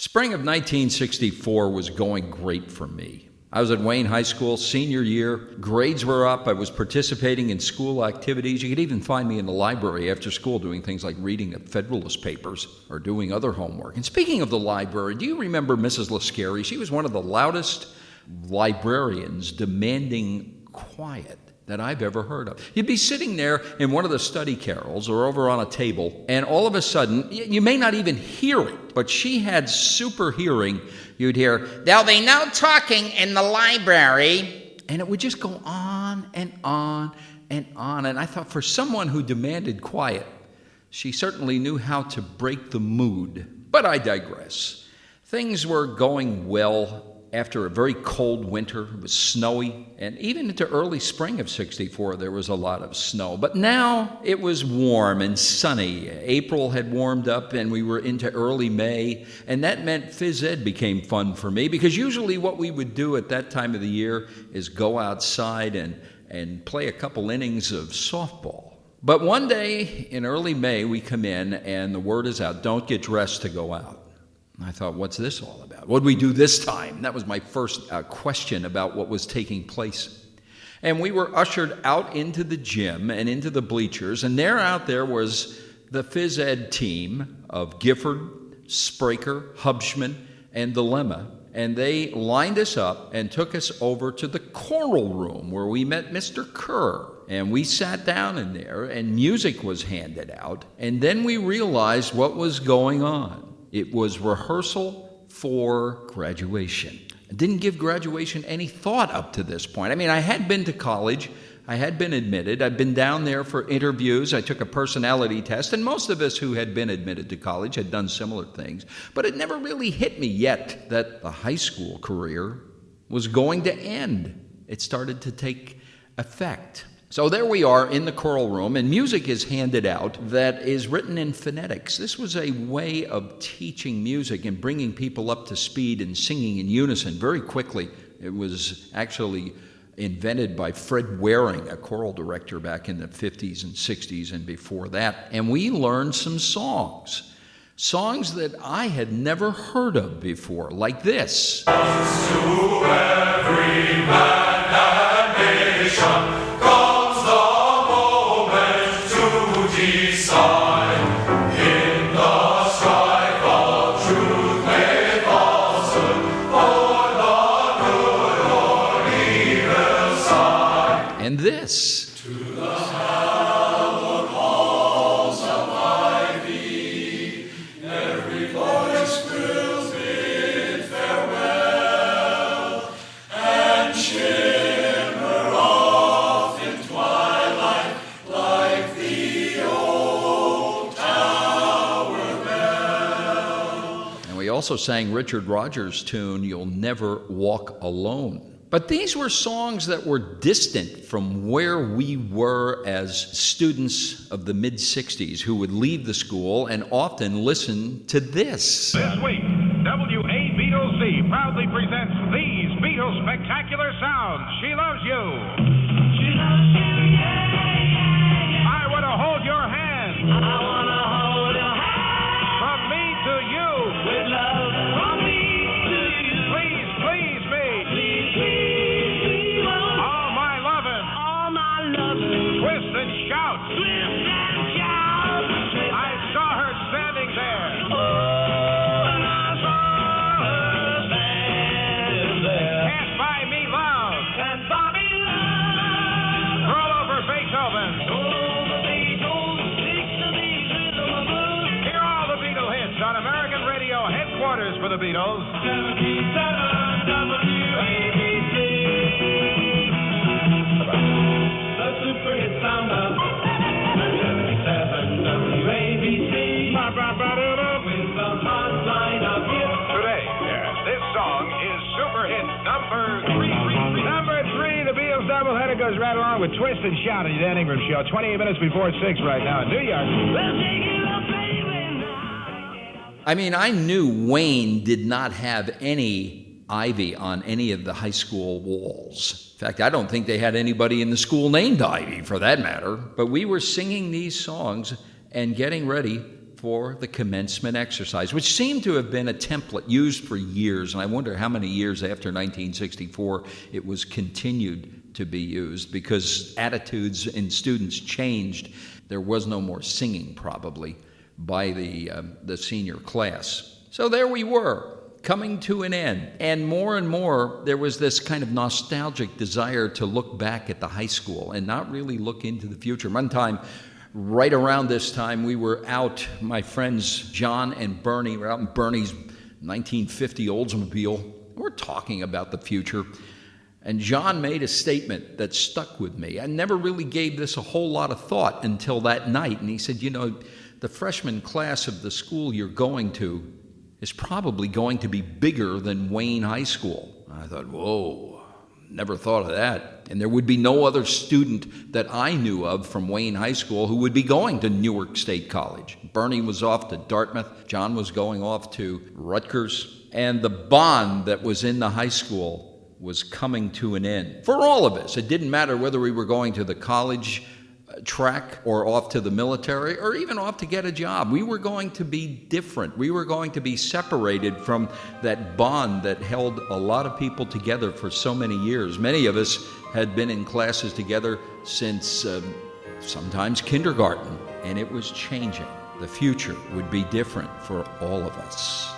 Spring of 1964 was going great for me. I was at Wayne High School, senior year. Grades were up. I was participating in school activities. You could even find me in the library after school doing things like reading the Federalist Papers or doing other homework. And speaking of the library, do you remember Mrs. Lascari? She was one of the loudest librarians demanding quiet that I've ever heard of. You'd be sitting there in one of the study carrels or over on a table, and all of a sudden, you may not even hear it, but she had super hearing. You'd hear, "There'll be no talking in the library." And it would just go on and on and on. And I thought, for someone who demanded quiet, she certainly knew how to break the mood. But I digress. Things were going well after a very cold winter. It was snowy, and even into early spring of '64, there was a lot of snow. But now it was warm and sunny. April had warmed up, and we were into early May, and that meant phys ed became fun for me, because usually what we would do at that time of the year is go outside and play a couple innings of softball. But one day in early May, we come in, and the word is out, don't get dressed to go out. I thought, what's this all about? What did we do this time? That was my first question about what was taking place. And we were ushered out into the gym and into the bleachers, and out there was the phys ed team of Gifford, Spraker, Hubschman, and Dilemma. And they lined us up and took us over to the choral room where we met Mr. Kerr. And we sat down in there, and music was handed out. And then we realized what was going on. It was rehearsal for graduation. I didn't give graduation any thought up to this point. I mean, I had been to college. I had been admitted. I'd been down there for interviews. I took a personality test, and most of us who had been admitted to college had done similar things. But it never really hit me yet that the high school career was going to end. It started to take effect. So there we are in the choral room, and music is handed out that is written in phonetics. This was a way of teaching music and bringing people up to speed and singing in unison very quickly. It was actually invented by Fred Waring, a choral director back in the 50s and 60s and before that. And we learned some songs that I had never heard of before, like this. To every man and nation. And this. To the hallowed halls of ivy, every voice will bid farewell, and shimmer off in twilight like the old tower bell. And we also sang Richard Rodgers' tune, You'll Never Walk Alone. But these were songs that were distant from where we were as students of the mid-'60s who would leave the school and often listen to this. This week, WABC proudly presents these Beatles spectacular sounds. She loves you. She loves you, yeah, yeah. I want to hold your hand. I want to hold your hand. From me to you. With love from me to you. Please, please me. Please, please, we won't. All my lovin'. All my loving. Twist and shout. Twist and shout. I saw her standing there. Oh, and I saw her standing there. Can't buy me love. Can't buy me love. Roll over Beethoven. Oh, the Beatles, six of these rhythm of blues. Hear all the Beatle hits on American radio headquarters for the Beatles. 77 WABC. The super hit sound of 77 WABC. With the hotline of hits. Today, this song is super hit number 3. Number 3, the Beatles doubleheader goes right along with Twist and Shout on the Dan Ingram Show. 28 minutes before 6 right now in New York. We'll take it up, baby. I mean, I knew Wayne did not have any Ivy on any of the high school walls. In fact, I don't think they had anybody in the school named Ivy, for that matter. But we were singing these songs and getting ready for the commencement exercise, which seemed to have been a template used for years. And I wonder how many years after 1964 it was continued to be used, because attitudes in students changed. There was no more singing, probably, by the senior class. So there we were, coming to an end. And more, there was this kind of nostalgic desire to look back at the high school and not really look into the future. One time, right around this time, we were out, my friends John and Bernie were out in Bernie's 1950 Oldsmobile. We're talking about the future. And John made a statement that stuck with me. I never really gave this a whole lot of thought until that night. And he said, you know, the freshman class of the school you're going to is probably going to be bigger than Wayne High School. I thought, whoa, never thought of that. And there would be no other student that I knew of from Wayne High School who would be going to Newark State College. Bernie was off to Dartmouth. John was going off to Rutgers. And the bond that was in the high school was coming to an end. For all of us, it didn't matter whether we were going to the college track or off to the military or even off to get a job. We were going to be different. We were going to be separated from that bond that held a lot of people together for so many years. Many of us had been in classes together since sometimes kindergarten, and it was changing. The future would be different for all of us.